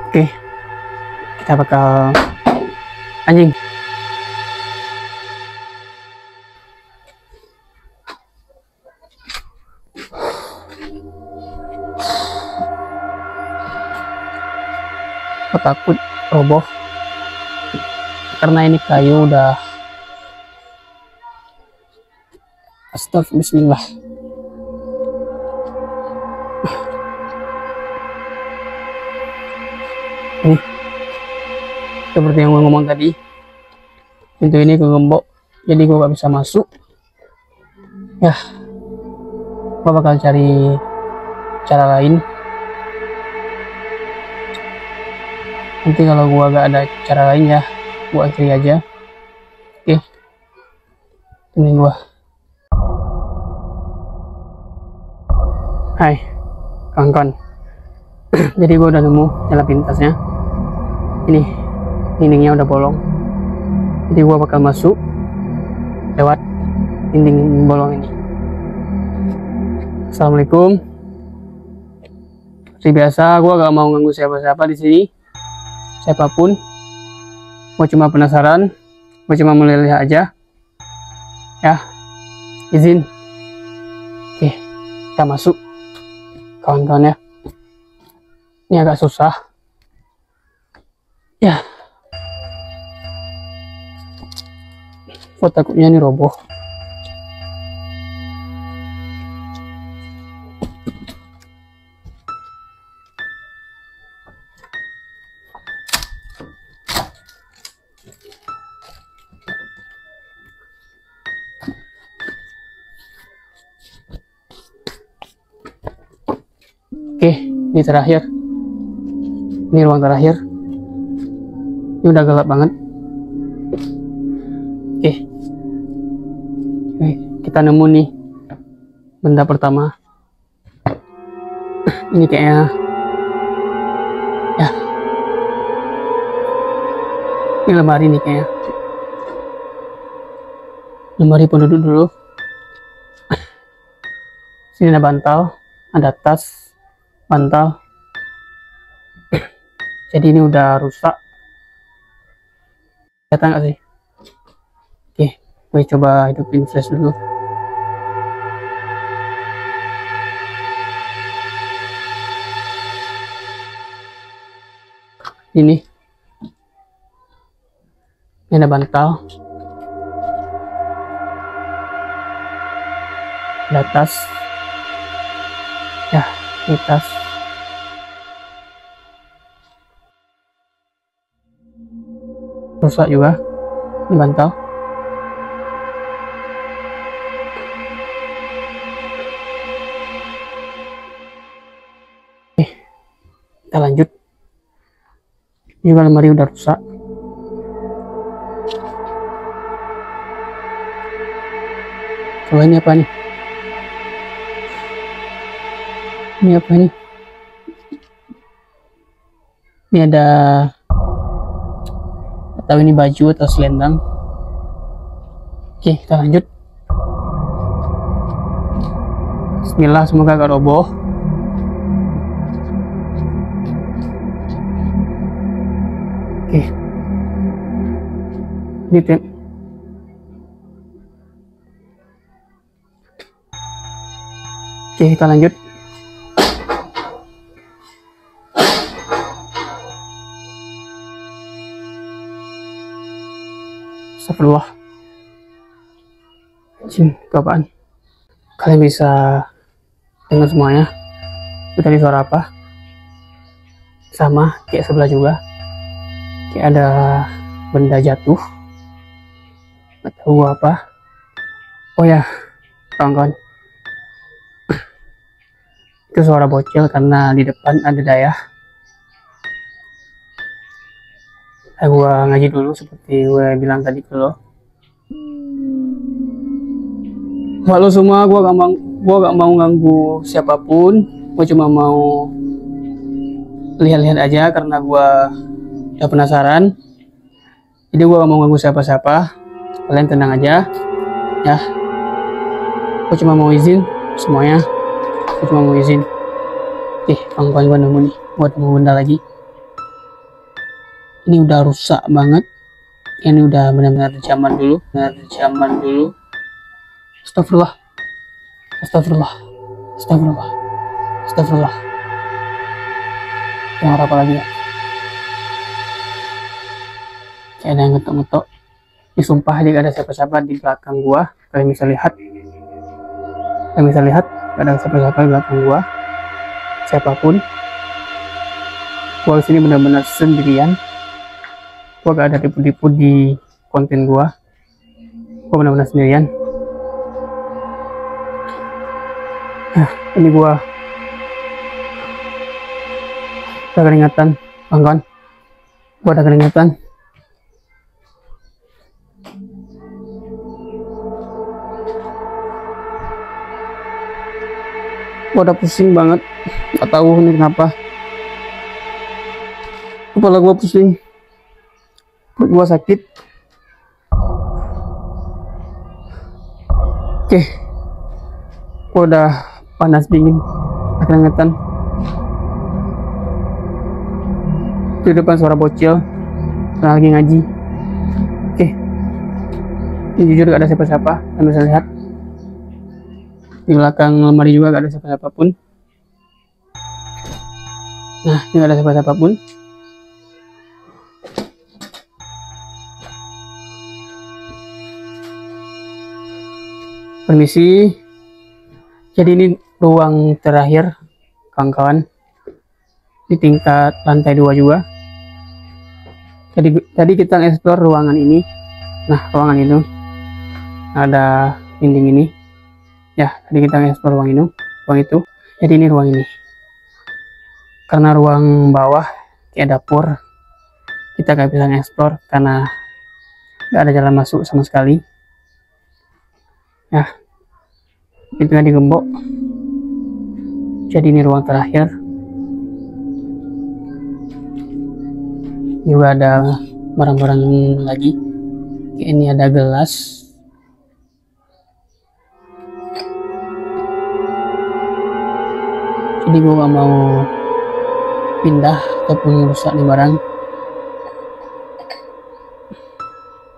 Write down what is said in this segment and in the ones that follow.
Oke, kita bakal anjing. Aku takut roboh karena ini kayu udah. Bismillah. Nih, seperti yang gue ngomong tadi, pintu ini kegembok, jadi gue gak bisa masuk. Ya, gue bakal cari cara lain. Nanti kalau gue gak ada cara lain ya, gue akhiri aja. Oke, temenin gue. Hai, kawan-kawan. Jadi gue udah nemu jalan pintasnya. Ini dindingnya udah bolong, jadi gue bakal masuk lewat dinding bolong ini. Assalamualaikum. Seperti biasa, gue gak mau ganggu siapa-siapa di sini, siapapun. Gue cuma penasaran, gue cuma meleleh aja. Ya, izin. Oke, kita masuk, kawan-kawan ya. Ini agak susah. Ya, kok takutnya ini roboh. Oke, ini terakhir. Ini ruang terakhir. Ini udah gelap banget. Oke, kita nemu nih benda pertama. Ini kayaknya ya, ini lemari nih kayaknya. Lemari penduduk dulu. Sini ada bantal, ada tas, bantal. Jadi ini udah rusak. Kelihatan nggak sih? Oke, gue coba hidupin flash dulu. Ini ada bantal, ada tas. Ya, ini tas. Rusak juga, ini bantal. Oke, kita lanjut. Ini juga lemari udah rusak. Coba ini apa nih? Ini apa nih? Ini ada, atau ini baju atau selendang. Oke, kita lanjut. Bismillah, semoga gak roboh. Oke, ini tem. Oke, kita lanjut. Astagfirullah. Anjing, itu apaan? Kalian bisa dengar semuanya? Itu tadi suara apa? Sama kayak sebelah juga, kayak ada benda jatuh. Nggak tahu apa. Oh ya, kawan-kawan, itu suara bocil karena di depan ada dayah. Gue ngaji dulu seperti gue bilang tadi ke lo. Buat lo semua, gue gak mau ganggu siapapun. Gue cuma mau lihat-lihat aja karena gue udah penasaran. Jadi gue gak mau ganggu siapa-siapa. Kalian tenang aja ya. Gue cuma mau izin semuanya. Gue cuma mau izin. Kawan-kawan, gue nemu nih, gue nemu benda lagi. Ini udah rusak banget. Ini udah benar-benar zaman dulu, zaman dulu. Astagfirullah, astagfirullah, astagfirullah, astagfirullah. Yang apa lagi ya? Kayak ada yang ngetok-ngetok. Disumpah aja gak ada siapa-siapa di belakang gua. Kalian bisa lihat, gak ada siapa-siapa di belakang gua. Siapapun. Gua disini benar-benar sendirian. Gua gak ada tipu-tipu di konten gua. Gua benar-benar sendirian. Nah, ini gua udah keringatan, kawan-kawan. Gua udah keringatan. Gua udah pusing banget, gak tahu ini kenapa. Kepala gua pusing, perut gua sakit. Oke, gua udah panas dingin, keringetan. Di depan suara bocil, karena lagi ngaji. Oke, ini jujur gak ada siapa-siapa, kalian bisa lihat. Di belakang lemari juga gak ada siapa-siapa pun. Nah, ini gak ada siapa-siapa pun. Permisi. Jadi ini ruang terakhir, kawan-kawan. Di tingkat lantai 2 juga. Tadi kita nge-explore ruangan ini. Nah, ruangan itu ada dinding ini. Ya, tadi kita nge-explore ruang itu. Jadi ini ruang ini. Karena ruang bawah kayak dapur, kita gak bisa nge-explore karena gak ada jalan masuk sama sekali. Ya, pintunya digembok. Jadi ini ruang terakhir. Juga ada barang-barang lagi. Kayak ini ada gelas. Jadi gue gak mau pindah ataupun rusak nih barang.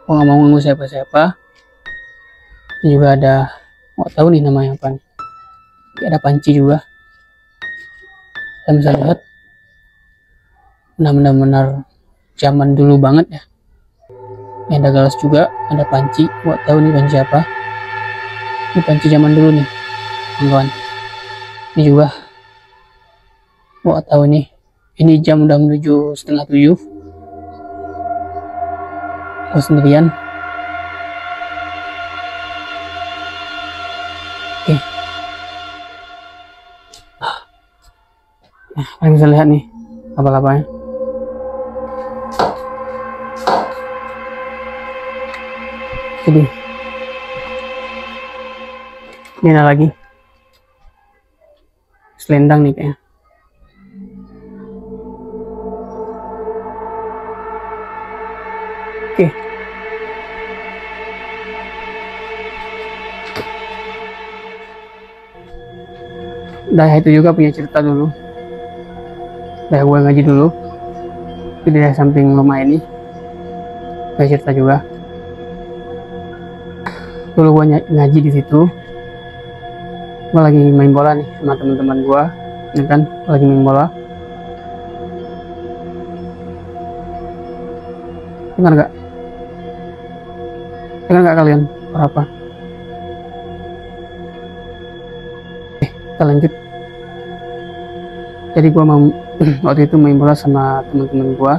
Gue gak mau nganggu siapa-siapa. Ini juga ada, gak tahu nih namanya apa nih. Ada panci juga. Kalian bisa lihat. Nah, benar-benar zaman dulu banget ya. Ini ada gelas juga, ada panci. Gak tahu nih panci apa. Ini panci zaman dulu nih, kawan-kawan. Ini juga. Gak tahu nih. Ini jam udah menuju 6:30. Gue sendirian. Oke. Nah, kalian bisa lihat nih apa-apanya. Jadi ini ada lagi selendang nih kayaknya. Oke. Daya itu juga punya cerita dulu. Daya gue ngaji dulu. Itu di samping rumah ini. Punya cerita juga. Dulu gue ngaji di situ. Gue lagi main bola nih sama teman-teman gue. Ya kan, lagi main bola. Dengar gak? Dengar gak kalian? Apa? Kita lanjut. Jadi gue mau waktu itu main bola sama teman-teman gue.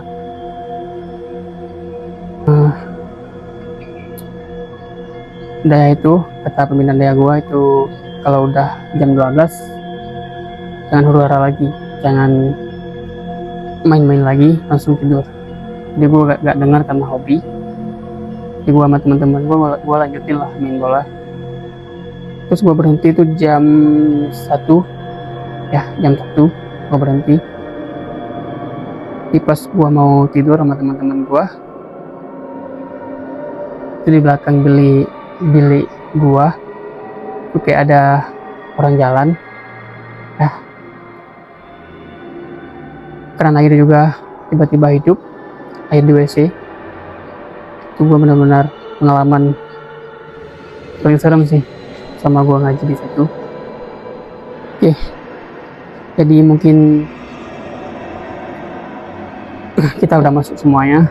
Daya itu, kata pembinaan daya gue itu, kalau udah jam 12 jangan huru-hara lagi, jangan main-main lagi, langsung tidur. Jadi gue gak dengar karena hobi. Jadi gue sama teman-teman gue lanjutin lah main bola. Terus gue berhenti itu jam 1 ya, jam 1 gue berhenti. Di pas gue mau tidur sama teman-teman gue, itu di belakang bilik gua itu kayak ada orang jalan ya, keran air juga tiba-tiba hidup. air di WC. Itu gue benar-benar pengalaman paling serem sih sama gue ngaji di situ. Oke, jadi mungkin kita udah masuk semuanya.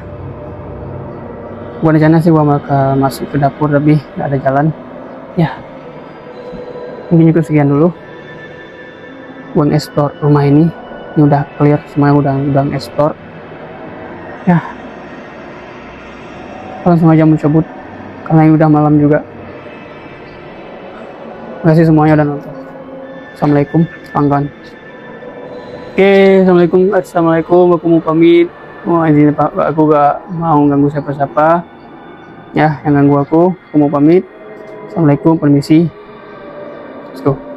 Gue rencana sih gue bakal masuk ke dapur, tapi nggak ada jalan. Ya, mungkin itu sekian dulu. Gue nge-explore rumah ini. Ini udah clear, semuanya udah nge-explore. Ya, langsung aja mencabut karena ini udah malam juga. Terima kasih semuanya udah nonton. Assalamualaikum kawan-kawan. Oke, assalamualaikum. Aku mau pamit. Izin Pak, aku gak mau ganggu siapa-siapa. Ya, yang ganggu aku mau pamit. Assalamualaikum, permisi. Let's go.